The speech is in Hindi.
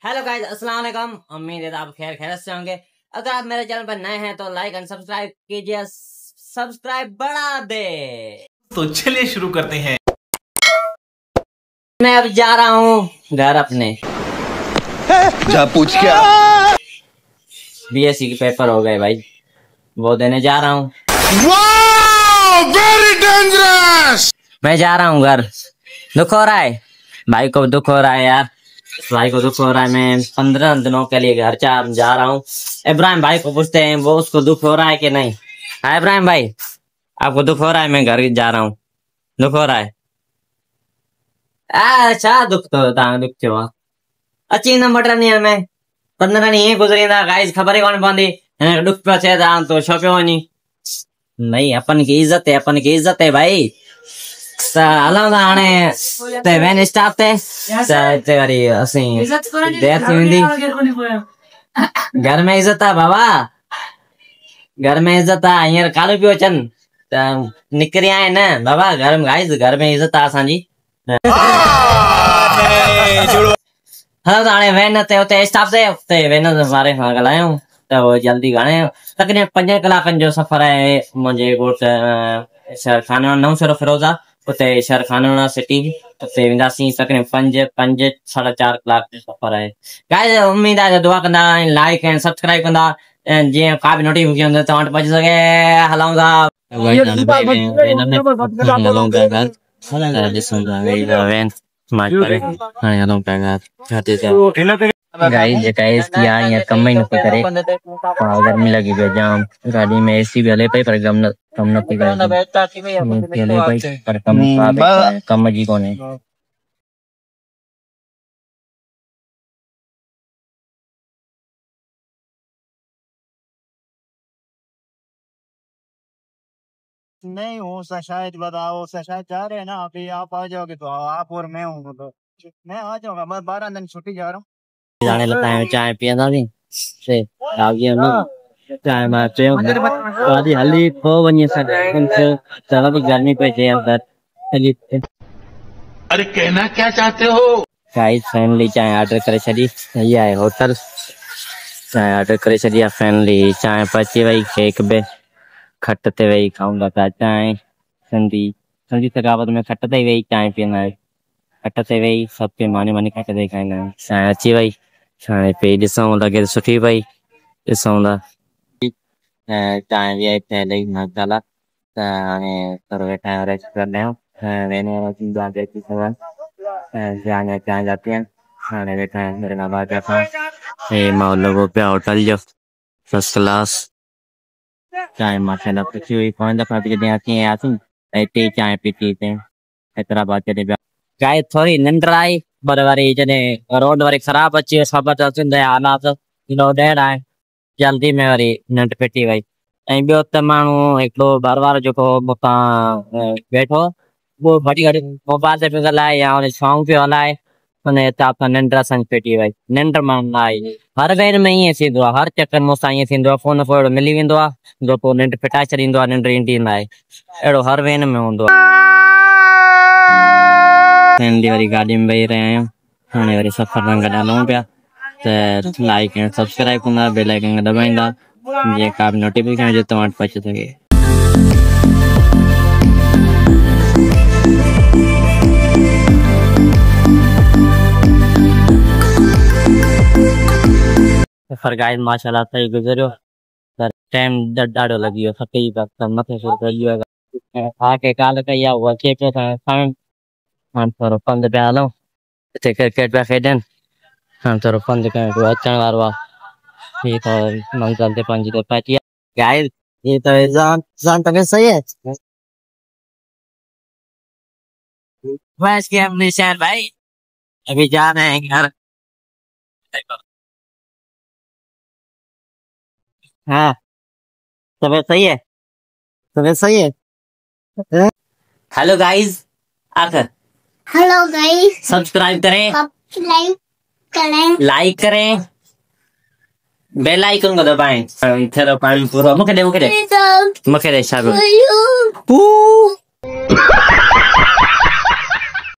हेलो गाइस, अस्सलाम वालेकुम। उम्मीद है आप खैरियत से होंगे। अगर आप मेरे चैनल पर नए हैं तो लाइक एंड सब्सक्राइब कीजिए। सब्सक्राइब बढ़ा दे। तो चलिए शुरू करते हैं। मैं अब जा रहा हूँ घर अपने। जा पूछ क्या? बीएससी के पेपर हो गए भाई, वो देने जा रहा हूँ। Very dangerous. मैं जा रहा हूँ घर। दुख हो रहा है भाई को, दुख हो रहा है यार, भाई को दुख हो रहा है। मैं 15 दिनों के लिए घर जा रहा हूँ। इब्राहिम भाई को पूछते हैं वो उसको दुख हो रहा है कि नहीं। हाँ इब्राहिम भाई, आपको दुख हो रहा है मैं घर जा रहा हूँ? दुख हो रहा है? अच्छा दुख तो दुख थियो अची न मटर नहीं हमें 15 नहीं गुजरी गाइस, खबर ही कौन पौंदी दुख पे थे तो छो पे नहीं। अपन की इज्जत है भाई। हलो ना हाणे ते वेन स्टाफ ते वरी असी देर थी वेंदी। घर में इज्जत है बाबा, घर में इज्जत है। हींअर कालू पियो अचनि त निकिरी आया न बाबा। घर में इज्जत है असांजी। हलो त हाणे वेन ते उते स्टाफ ते उते वेन वारे खां ॻाल्हायूं त वो जल्दी घणे तकरीबन 5 कलाकनि जो सफ़र आहे। मुंहिंजे घोट शहर खानो नओं शहर फिरोज़ा, उते शहर खानो सिटी, उते वेंदासीं। तकरीबन 5-4.5 कलाक जो सफ़र आहे। गाइस उम्मीद आहे दुआ कंदा, लाइक एंड सब्सक्राइब कंदा, जीअं का बि नोटिफिकेशन तव्हां वटि पहुची सघे। हलूं था कम ही न करे। गर्मी लगी पे जाम, गाड़ी में एसी भी हले पई पर कम न पई करे पर कम जी कोने। नहीं हो शायद बताओ, शायद जा रहे हैं ना। अभी आप आ जाओगे तो आप और मैं हूँ तो मैं आ जाऊंगा। मैं 12 दिन छुट्टी जा रहा हूँ। जाने लगता है चाय पियंदा नी से आ गया ना चाय में पियो गाड़ी हली खो वनी से चलो भी गर्मी पे जे अंदर हली। अरे कहना क्या चाहते हो? गाइस फैमिली चाय ऑर्डर करे छड़ी। ये है होटल, चाय ऑर्डर करे छड़ी। फैमिली चाय पची वही केक बे खट ते वही खाऊंगा था चाय। संधी थकावत में खट ते वही चाय पीना है। खट ते वही सब पे मानी खट ते खाइना है। चाय अची वही चाय पे ॾिसूं लगे सुठी पई ॾिसूं था। चाय भी आई पहले मसाला हाणे थोरो वेठा आहियूं रेस्ट कंदा आहियूं। वेन जाने चाय जाती है। हाणे वेठा आहियूं मेरे खां बाद हे मां लॻो पिया होटल जो फर्स्ट क्लास। चाय माशाल्लाह पची हुई। कौन दफ़ा भी जॾहिं अची आयासीं त हिते ई चांहि पीती हिते हैदराबाद जॾहिं पिया। गाइस थोरी निंड आई पर वरी जॾहिं रोड वरी ख़राब अची वियो ख़बर अचनि हालात किलो ॾेढ आहे। जल्दी में वरी निंड फिटी वई। ऐं ॿियो त माण्हू हिकिड़ो घर वारो जेको मूंखां वेठो वो घड़ी घड़ी मोबाइल ते पियो ॻाल्हाए या उन सॉन्ग पियो हलाए, उन हिसाब सां निंड असांजी फिटी वई। निंड माण्हू न आई। हर वेर में ईअं थींदो आहे, हर चक्कर मूंसां ईअं थींदो आहे। फोन फोन मिली वेंदो आहे जो पोइ निंड फिटाए छॾींदो आहे, निंड ईंदी न आहे। अहिड़ो हर वेन में हूंदो आहे। फैमिली वारी गाॾी में वेही रहिया आहियूं। हाणे वरी सफ़र में गॾु हलूं पिया त लाइक एंड सब्सक्राइब कंदा, बेल आइकन दॿाईंदा जीअं का बि नोटिफिकेशन हुजे तव्हां वटि पहुची सघे। सफ़र गाइस माशाल्लाह सही गुज़रियो पर टाइम ॾाढो लॻी वियो। थकी पिया मथे सूर पइजी वियो। आके काल कई आहे उहा अचे पियो हाणे थोरो पंधि पिया हलूं। हिते क्रिकेट पिया खेॾनि। हाणे थोरो पंधि कयूं पियो, अचण वारो आहे। ये तो मंजिल पे पहुंची तो पाती है गाइस। ये तो जान तक सही है। बस के हम निशान भाई अभी जा रहे हैं घर। हाँ तबीयत सही है, तबीयत सही है। हेलो गाइस आकर हेलो गाइस, सब्सक्राइब करें, लाइक करें, बेल आइकन को दबाएं। तेरा पानी पूरा मुझे दे शाबाश।